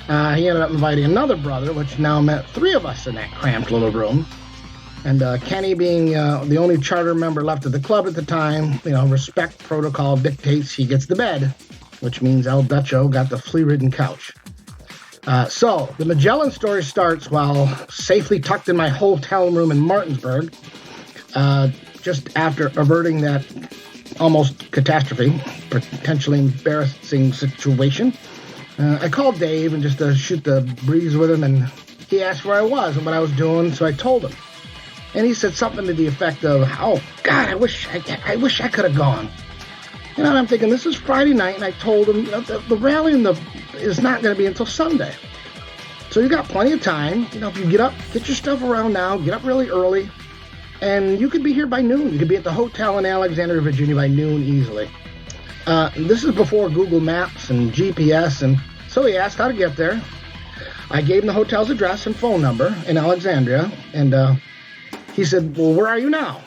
He ended up inviting another brother, which now meant 3 of us in that cramped little room. And Kenny being the only charter member left at the club at the time, respect protocol dictates he gets the bed, which means El Dutcho got the flea-ridden couch. So the Magellan story starts while safely tucked in my hotel room in Martinsburg, just after averting that almost catastrophe, potentially embarrassing situation. I called Dave and just to shoot the breeze with him, and he asked where I was and what I was doing, so I told him. And he said something to the effect of, oh, God, I wish I could have gone. And I'm thinking, this is Friday night, and I told him, the rally is not going to be until Sunday. So you got plenty of time. If you get your stuff around now, get up really early, and you could be here by noon. You could be at the hotel in Alexandria, Virginia by noon easily. This is before Google Maps and GPS, and so he asked how to get there. I gave him the hotel's address and phone number in Alexandria, and he said, well, where are you now?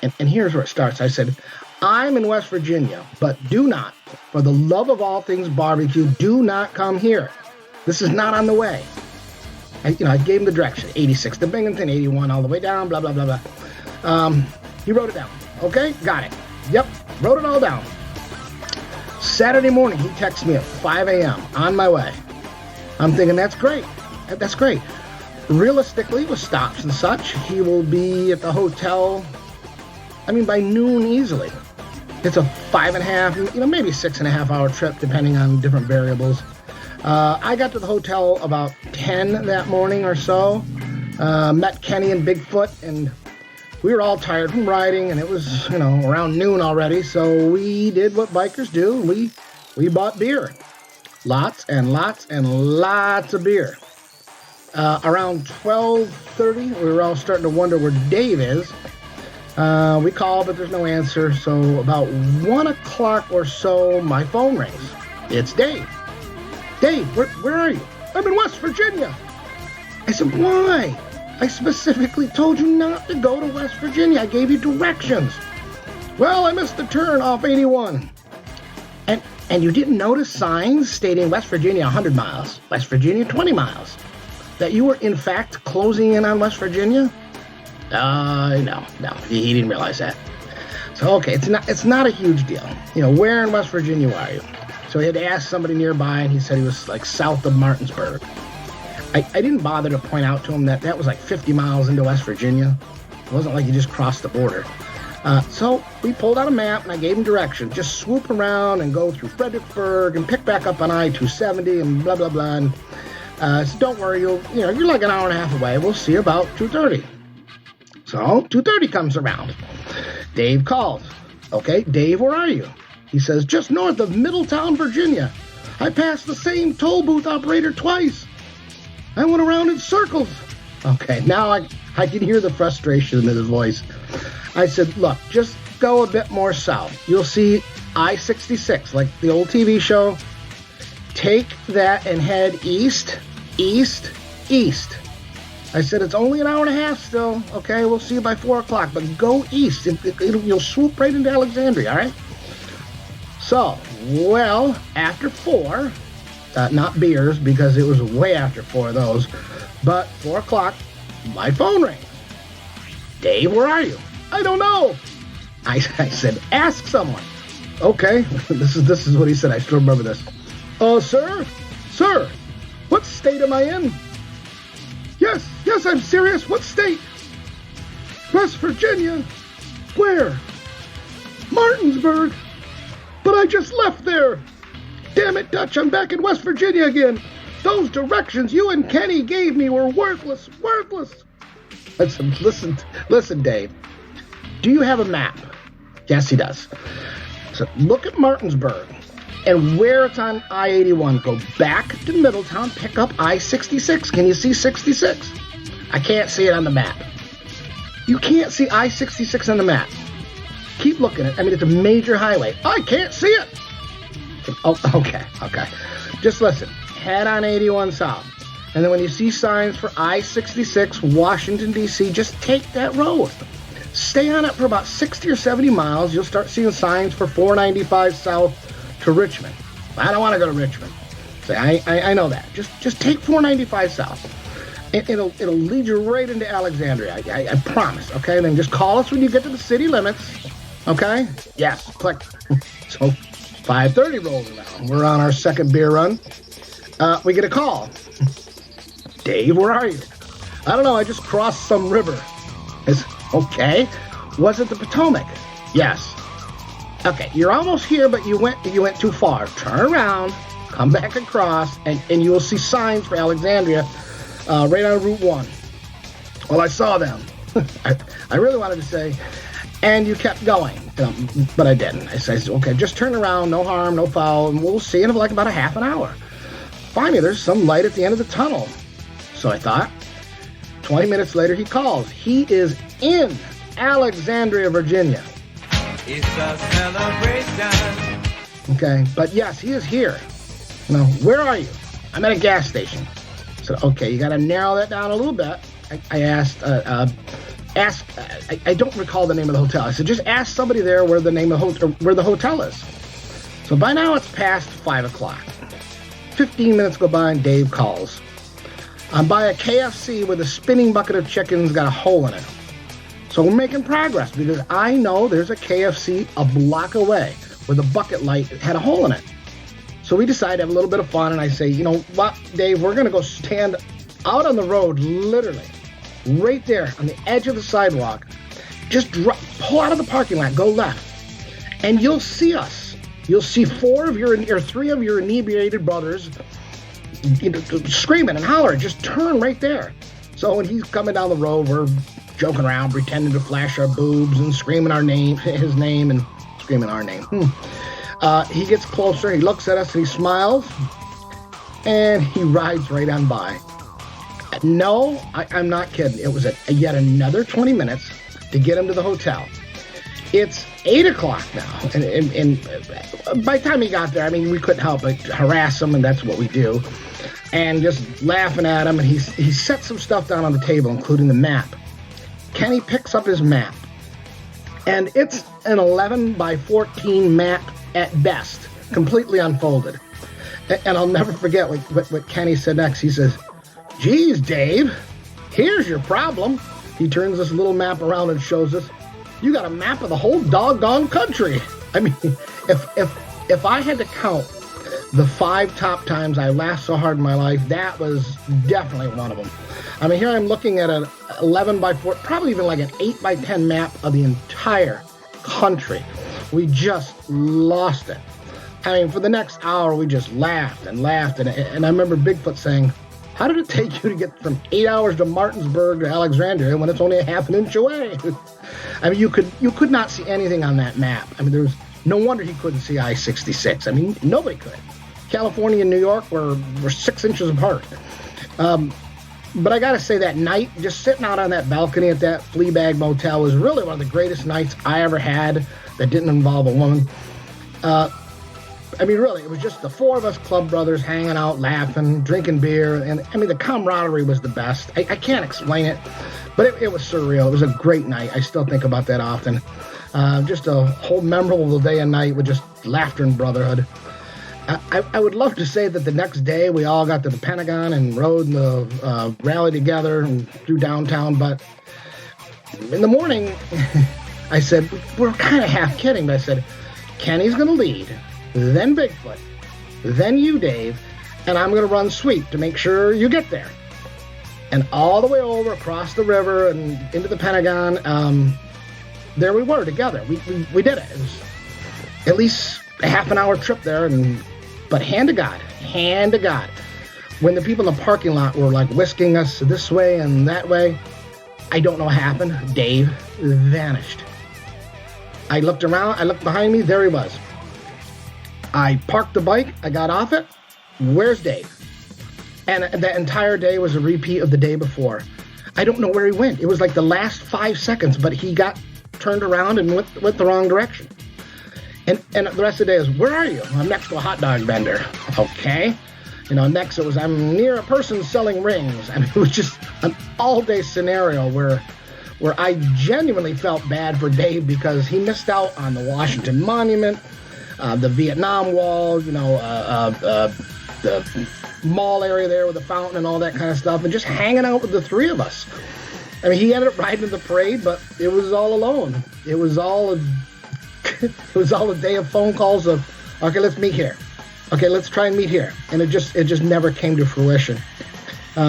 And here's where it starts. I said, I'm in West Virginia, but do not, for the love of all things barbecue, do not come here. This is not on the way. I gave him the direction, 86 to Binghamton, 81 all the way down, blah, blah, blah, blah. He wrote it down. Okay, got it. Yep, wrote it all down. Saturday morning, he texts me at 5 a.m. on my way. I'm thinking, that's great. That's great. Realistically, with stops and such, he will be at the hotel, by noon easily. It's a 5.5, maybe 6.5 hour trip, depending on different variables. I got to the hotel about 10 that morning or so. Met Kenny and Bigfoot, and we were all tired from riding, and it was, around noon already. So we did what bikers do. We bought beer. Lots and lots and lots of beer. Around 12:30, we were all starting to wonder where Dave is. We called, but there's no answer. So about 1 o'clock or so, my phone rings. It's Dave. Dave, where are you? I'm in West Virginia. I said, why? I specifically told you not to go to West Virginia. I gave you directions. Well, I missed the turn off 81. And you didn't notice signs stating West Virginia 100 miles, West Virginia 20 miles, that you were in fact closing in on West Virginia? No, he didn't realize that. So, okay, it's not a huge deal. Where in West Virginia are you? So he had to ask somebody nearby, and he said he was south of Martinsburg. I didn't bother to point out to him that was 50 miles into West Virginia. It wasn't like you just crossed the border. So we pulled out a map, and I gave him directions. Just swoop around and go through Fredericksburg and pick back up on I-270 and blah, blah, blah. And So don't worry, you're like an hour and a half away. We'll see you about 2:30. So 2:30 comes around. Dave calls. Okay, Dave, where are you? He says, just north of Middletown, Virginia. I passed the same toll booth operator twice. I went around in circles. Okay, now I can hear the frustration in his voice. I said, look, just go a bit more south. You'll see I-66, like the old TV show. Take that and head east, east, east. I said, it's only an hour and a half still. Okay, we'll see you by 4 o'clock, but go east. You'll swoop right into Alexandria, all right? So, well, after 4, not beers, because it was way after 4 of those, but 4 o'clock, my phone rings. Dave, where are you? I don't know. I said, ask someone. Okay, this is what he said. I still remember this. Sir, what state am I in? Yes, I'm serious. What state? West Virginia. Where? Martinsburg. But I just left there. Damn it, Dutch, I'm back in West Virginia again. Those directions you and Kenny gave me were worthless. I said, listen, Dave. Do you have a map? Yes, he does. So look at Martinsburg and where it's on I-81. Go back to Middletown, pick up I-66. Can you see 66? I can't see it on the map. You can't see I-66 on the map. Keep looking at it. I mean, it's a major highway. I can't see it. Oh, okay. Just listen. Head on 81 south. And then when you see signs for I-66, Washington, D.C., just take that road. Stay on it for about 60 or 70 miles. You'll start seeing signs for 495 south to Richmond. I don't want to go to Richmond. Say, I know that. Just take 495 south. It'll lead you right into Alexandria. I promise. Okay, and then just call us when you get to the city limits. Okay? Yes. Click. So 5:30 rolls around. We're on our second beer run. We get a call. Dave, where are you? I don't know. I just crossed some river. It's okay. Was it the Potomac? Yes. Okay, you're almost here, but you went too far. Turn around, come back across, and you will see signs for Alexandria right on Route 1. Well, I saw them. I really wanted to say, and you kept going, but I didn't. I said, okay, just turn around, no harm, no foul, and we'll see in like about a half an hour. Finally, there's some light at the end of the tunnel. So I thought. 20 minutes later, he calls. He is in Alexandria, Virginia. It's a celebration. Okay, but yes, he is here. Now, where are you? I'm at a gas station. So, okay, you got to narrow that down a little bit. I asked, I don't recall the name of the hotel. I said, just ask somebody there where the hotel is. So by now it's past 5 o'clock. 15 minutes go by and Dave calls. I'm by a KFC with a spinning bucket of chicken's got a hole in it. So we're making progress because I know there's a KFC a block away where the bucket light had a hole in it. So we decide to have a little bit of fun, and I say, you know what, Dave, we're going to go stand out on the road, literally, right there on the edge of the sidewalk. Just pull out of the parking lot, go left, and you'll see us. You'll see 3 of your inebriated brothers screaming and hollering. Just turn right there. So when he's coming down the road, we're joking around, pretending to flash our boobs and screaming his name and screaming our name. He gets closer, he looks at us and he smiles, and he rides right on by. No, I'm not kidding. It was yet another 20 minutes to get him to the hotel. It's 8 o'clock now, and by the time he got there, I mean, we couldn't help but harass him, and that's what we do, and just laughing at him, and he set some stuff down on the table, including the map. Kenny picks up his map, and it's an 11 by 14 map at best, completely unfolded. And I'll never forget what Kenny said next. He says, "Geez, Dave, here's your problem." He turns this little map around and shows us, "You got a map of the whole doggone country." I mean, if I had to count the 5 top times I laughed so hard in my life, that was definitely one of them. I mean, here I'm looking at an 11 by 4, probably even like an 8 by 10 map of the entire country. We just lost it. I mean, for the next hour, we just laughed and laughed. And I remember Bigfoot saying, How did it take you to get from 8 hours to Martinsburg to Alexandria when it's only a half an inch away? I mean, you could not see anything on that map. I mean, there was no wonder he couldn't see I-66. I mean, nobody could. California and New York were 6 inches apart. But I got to say, that night, just sitting out on that balcony at that Fleabag Motel was really one of the greatest nights I ever had that didn't involve a woman. I mean, really, it was just the four of us club brothers hanging out, laughing, drinking beer. And, I mean, the camaraderie was the best. I can't explain it, but it was surreal. It was a great night. I still think about that often. Just a whole memorable day and night with just laughter and brotherhood. I would love to say that the next day we all got to the Pentagon and rode in the rally together and through downtown, but in the morning, I said, we're kind of half kidding, but I said, Kenny's going to lead, then Bigfoot, then you, Dave, and I'm going to run sweep to make sure you get there. And all the way over across the river and into the Pentagon, there we were together. We did it. It was at least a half an hour trip there, but hand to God, when the people in the parking lot were like whisking us this way and that way, I don't know what happened. Dave vanished. I looked around, I looked behind me, there he was. I parked the bike, I got off it. Where's Dave? And the entire day was a repeat of the day before. I don't know where he went. It was like the last 5 seconds, but he got turned around and went the wrong direction. And the rest of the day is, where are you? I'm next to a hot dog vendor. Okay. Next it was, I'm near a person selling rings. I mean, it was just an all-day scenario where I genuinely felt bad for Dave because he missed out on the Washington Monument, the Vietnam Wall, the mall area there with the fountain and all that kind of stuff, and just hanging out with the three of us. I mean, he ended up riding in the parade, but it was all alone. It was all a day of phone calls of, okay, let's meet here. Okay, let's try and meet here. And it just never came to fruition.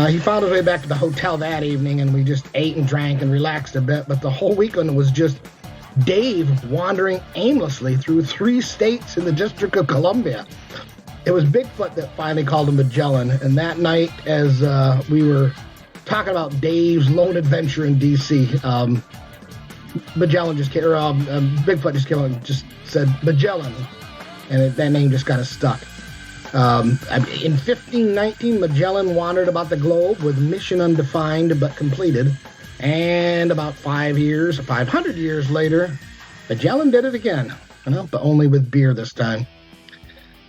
He found his way back to the hotel that evening, and we just ate and drank and relaxed a bit. But the whole weekend was just Dave wandering aimlessly through 3 states in the District of Columbia. It was Bigfoot that finally called him Magellan. And that night, as we were talking about Dave's lone adventure in D.C., Magellan just came, Bigfoot just came out and just said Magellan, and that name just kind of stuck. In 1519, Magellan wandered about the globe with mission undefined but completed, and about 500 years later, Magellan did it again, but only with beer this time.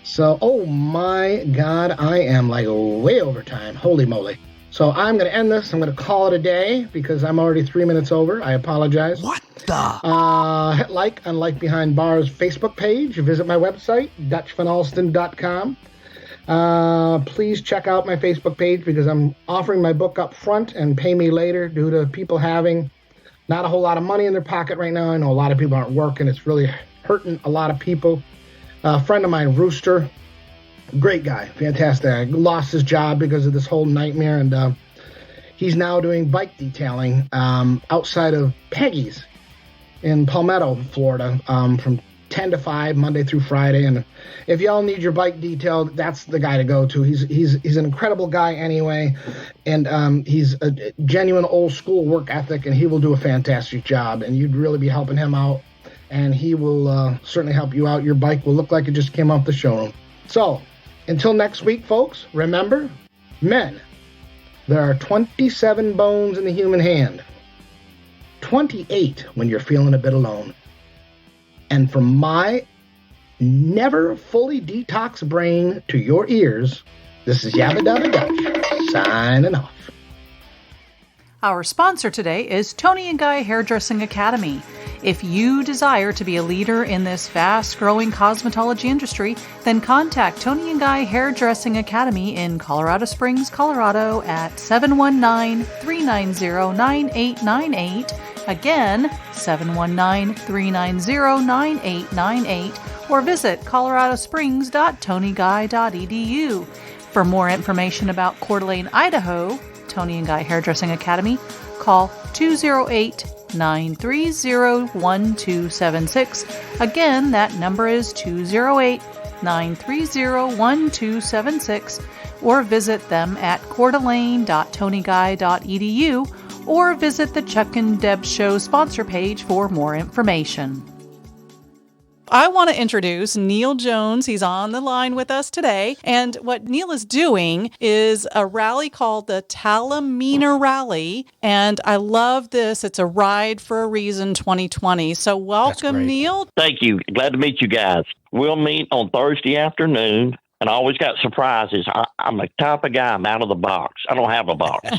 So, oh my God, I am like way over time. Holy moly. So I'm going to end this. I'm going to call it a day because I'm already 3 minutes over. I apologize. What the? Hit like on Like Behind Bars Facebook page. Visit my website, dutchvanalstin.com. Please check out my Facebook page because I'm offering my book up front and pay me later due to people having not a whole lot of money in their pocket right now. I know a lot of people aren't working. It's really hurting a lot of people. A friend of mine, Rooster, great guy, fantastic. Lost his job because of this whole nightmare, and he's now doing bike detailing outside of Peggy's in Palmetto, Florida, from 10 to 5, Monday through Friday. And if y'all need your bike detailed, that's the guy to go to. He's an incredible guy anyway, and he's a genuine old school work ethic, and he will do a fantastic job, and you'd really be helping him out, and he will certainly help you out. Your bike will look like it just came off the showroom. So, until next week, folks, remember, men, there are 27 bones in the human hand. 28 when you're feeling a bit alone. And from my never fully detox brain to your ears, this is Yabba Dabba Dutch, signing off. Our sponsor today is Tony and Guy Hairdressing Academy. If you desire to be a leader in this fast-growing cosmetology industry, then contact Tony and Guy Hairdressing Academy in Colorado Springs, Colorado at 719-390-9898. Again, 719-390-9898, or visit coloradosprings.tonyguy.edu. For more information about Coeur d'Alene, Idaho, Tony and Guy Hairdressing Academy, call 208 208-930-1276. Again, that number is 208-930-1276. Or visit them at courtalane.tonyguy.edu or visit the Chuck-n-Deb Show sponsor page for more information. I want to introduce Neil Jones. He's on the line with us today. And what Neil is doing is a rally called the Talamina Rally. And I love this. It's a Ride for a Reason 2020. So welcome, Neil. Thank you. Glad to meet you guys. We'll meet on Thursday afternoon. And I always got surprises. I'm the type of guy, I'm out of the box. I don't have a box.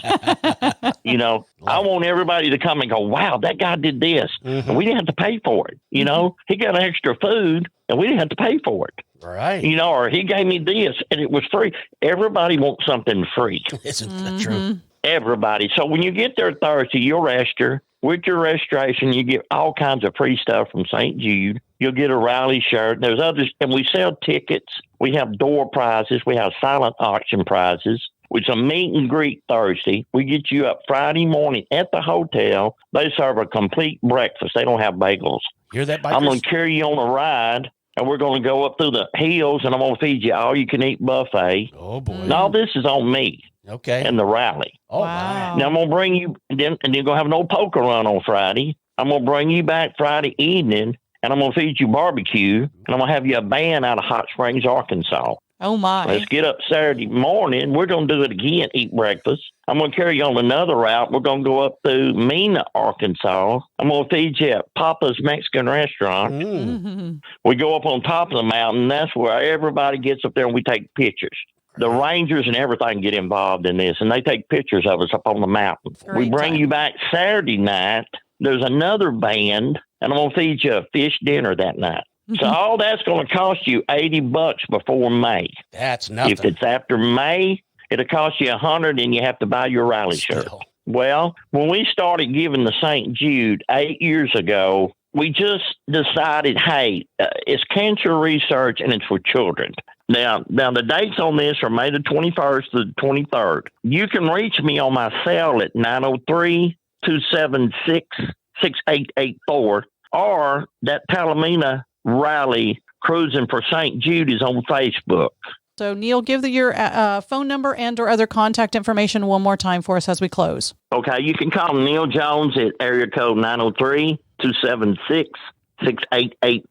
You know, I want everybody to come and go, wow, that guy did this. And we didn't have to pay for it. You know, he got extra food and we didn't have to pay for it. Right. You know, or he gave me this and it was free. Everybody wants something free. Isn't that true? Everybody. So when you get there Thursday, you'll register. With your registration, you get all kinds of free stuff from St. Jude. You'll get a rally shirt. There's others, and we sell tickets. We have door prizes. We have silent auction prizes. It's a meet and greet Thursday. We get you up Friday morning at the hotel. They serve a complete breakfast. They don't have bagels. Hear that, bikers? I'm going to carry you on a ride, and we're going to go up through the hills, and I'm going to feed you all-you-can-eat buffet. Oh, boy. And all this is on me. Okay. And the rally. Oh, wow. Now I'm going to bring you, and you're going to have no poker run on Friday. I'm going to bring you back Friday evening, and I'm going to feed you barbecue, and I'm going to have you a band out of Hot Springs, Arkansas. Oh, my. Let's get up Saturday morning. We're going to do it again, eat breakfast. I'm going to carry you on another route. We're going to go up through Mena, Arkansas. I'm going to feed you at Papa's Mexican Restaurant. We go up on top of the mountain. That's where everybody gets up there, and we take pictures. The rangers and everything get involved in this, and they take pictures of us up on the mountain. We bring you back Saturday night. There's another band, and I'm going to feed you a fish dinner that night. So all that's going to cost you $80 before May. That's nothing. If it's after May, it'll cost you $100, and you have to buy your rally shirt. Well, when we started giving to St. Jude 8 years ago, we just decided, hey, it's cancer research, and it's for children. Now, the dates on this are May the 21st to the 23rd. You can reach me on my cell at 903-276-6884, or that Talamina Rally Cruising for St. Jude is on Facebook. So, Neil, give your phone number and or other contact information one more time for us as we close. Okay, you can call Neil Jones at area code 903-276-6884,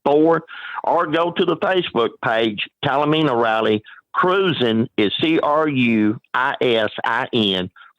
or go to the Facebook page, Talamina Rally. Cruising is Cruisin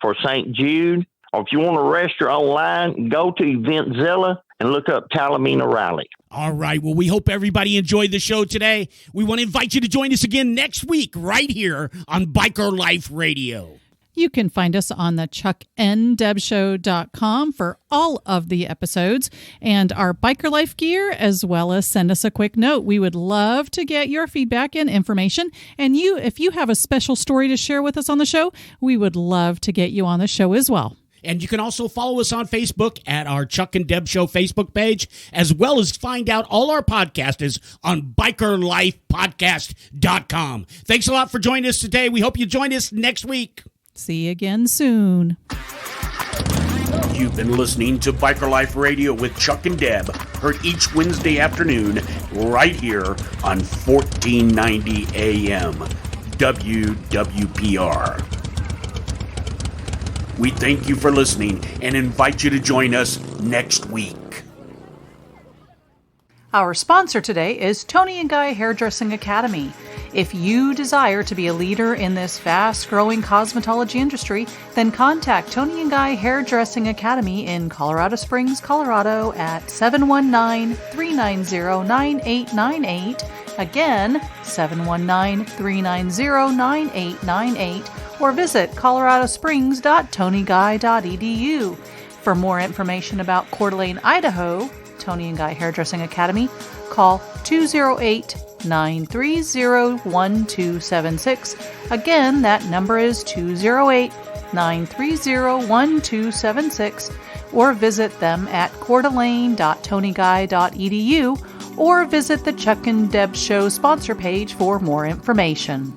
for St. Jude. Or if you want to register online, go to Eventzilla and look up Talamina Rally. All right. Well, we hope everybody enjoyed the show today. We want to invite you to join us again next week right here on Biker Life Radio. You can find us on the chuck-n-deb-show.com for all of the episodes and our Biker Life gear, as well as send us a quick note. We would love to get your feedback and information. And if you have a special story to share with us on the show, we would love to get you on the show as well. And you can also follow us on Facebook at our Chuck-n-Deb Show Facebook page, as well as find out all our podcasts on bikerlifepodcast.com. Thanks a lot for joining us today. We hope you join us next week. See you again soon. You've been listening to Biker Life Radio with Chuck and Deb, heard each Wednesday afternoon right here on 1490 AM WWPR. We thank you for listening and invite you to join us next week. Our sponsor today is Tony and Guy Hairdressing Academy. If you desire to be a leader in this fast-growing cosmetology industry, then contact Tony and Guy Hairdressing Academy in Colorado Springs, Colorado at 719-390-9898. Again, 719-390-9898. Or visit coloradosprings.tonyguy.edu. For more information about Coeur d'Alene, Idaho, Tony and Guy Hairdressing Academy, call 208-930-1276. Again, that number is 208-930-1276. Or visit them at coeurdalene.tonyguy.edu or visit the Chuck and Deb Show sponsor page for more information.